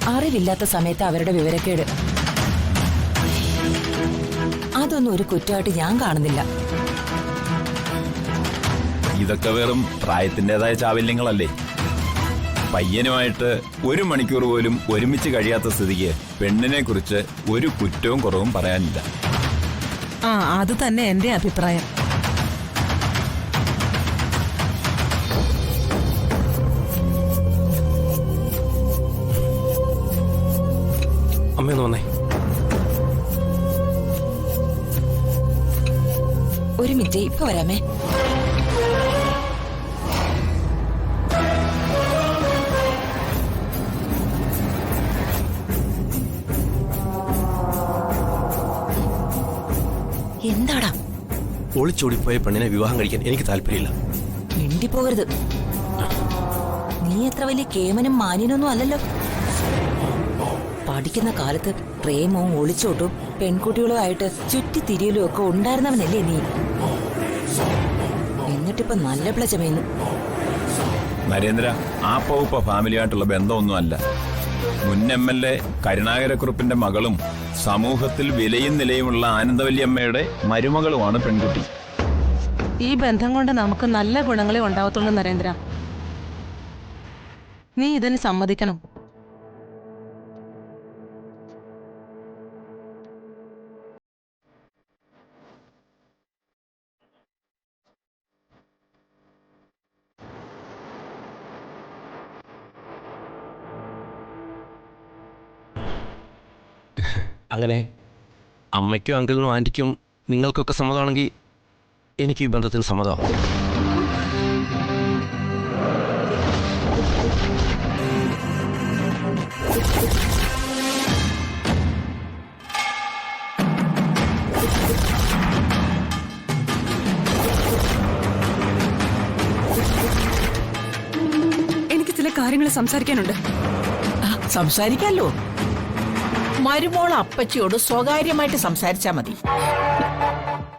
അറിവില്ലാത്ത സമയത്ത് അവരുടെ വിവരക്കേട് അതൊന്നും ഒരു കുറ്റമായിട്ട് ഞാൻ കാണുന്നില്ല. ഇതൊക്കെ വെറും പ്രായത്തിൻ്റെതായ ചാവല്യങ്ങളല്ലേ? പയ്യനുമായിട്ട് 1 മണിക്കൂർ പോലും ഒരുമിച്ച് കഴിയാത്ത സ്ഥിതിക്ക് പെണ്ണിനെ കുറിച്ച് ഒരു കുറ്റവും കുറവും പറയാനില്ല. അത് തന്നെ എന്റെ അഭിപ്രായം. അമ്മയൊന്ന് വന്നേ. ഒരു മിനിറ്റ്, ഇപ്പൊ വരാമേ. എന്താടാ? ഒളിച്ചോടിപ്പോയ പെണ്ണിനെ വിവാഹം കഴിക്കാൻ എനിക്ക് താല്പര്യമില്ല. മിണ്ടിപ്പോകരുത്. നീ എത്ര വലിയ കേമനും മാന്യനൊന്നും അല്ലല്ലോ. പഠിക്കുന്ന കാലത്ത് പ്രേമവും ഒളിച്ചോട്ടും പെൺകുട്ടികളുമായിട്ട് ചുറ്റിത്തിരിയലും ഒക്കെ ഉണ്ടായിരുന്നവനല്ലേ നീ? എന്നിട്ടിപ്പോ നല്ല പ്ലചമേന്നു. നരേന്ദ്ര, ആ പൗപ്പ ഫാമിലിയായിട്ടുള്ള ബന്ധമൊന്നുമല്ല. മുൻ MLA കരുണാകരക്കുറുപ്പിന്റെ മകളും സമൂഹത്തിൽ വിലയും നിലയുമുള്ള ആനന്ദവല്ലിയമ്മയുടെ മരുമകളുമാണ് പെൺകുട്ടി. ഈ ബന്ധം കൊണ്ട് നമുക്ക് നല്ല ഗുണങ്ങളെ ഉണ്ടാവത്തുള്ളൂ നരേന്ദ്ര. നീ ഇതിന് സമ്മതിക്കണം. അങ്ങനെ അമ്മയ്ക്കും അങ്കിളിനും ആൻറ്റിക്കും നിങ്ങൾക്കൊക്കെ സമ്മതമാണെങ്കിൽ എനിക്ക് ഈ ബന്ധത്തിന് സമ്മതമാണ്. എനിക്ക് ചില കാര്യങ്ങൾ സംസാരിക്കാനുണ്ട്. സംസാരിക്കാലോ. മരുമോൾ അപ്പച്ചിയോട് സ്വകാര്യമായിട്ട് സംസാരിച്ചാ മതി.